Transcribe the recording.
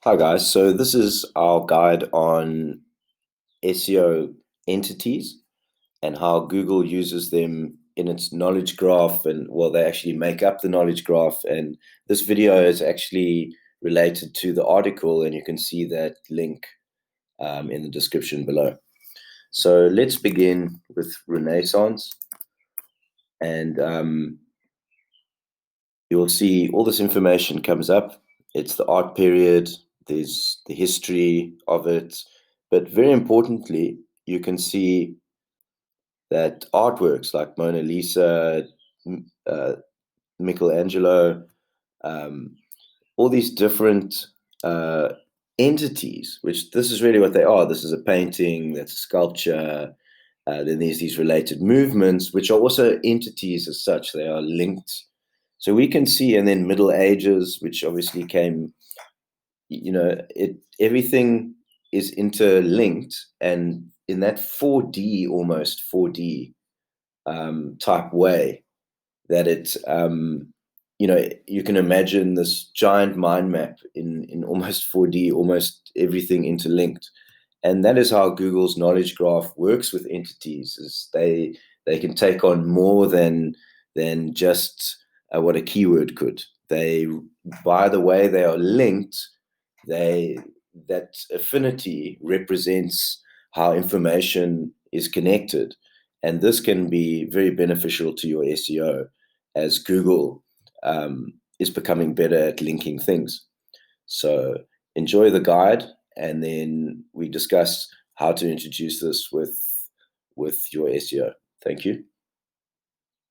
Hi guys, so this is our guide on SEO entities and how Google uses them in its knowledge graph, and well, they actually make up the knowledge graph. And this video is actually related to the article, and you can see that link in the description below. So let's begin with Renaissance, and you will see all this information comes up. It's the art period, there's the history of it, but very importantly, you can see that artworks like Mona Lisa, uh, Michelangelo, um, all these different uh, entities, which this is really what they are. This is a painting, that's a sculpture. Then there's these related movements, which are also entities as such. They are linked. So we can see, and then Middle Ages, which obviously came, everything is interlinked, and in that 4D, almost 4D type way, that you can imagine this giant mind map in almost 4D, almost everything interlinked. And that is how Google's knowledge graph works with entities, is they can take on more than just what a keyword could. They, by the way they are linked, that affinity represents how information is connected. And this can be very beneficial to your SEO, as Google is becoming better at linking things. So enjoy the guide, and then we discuss how to introduce this with your SEO. Thank you.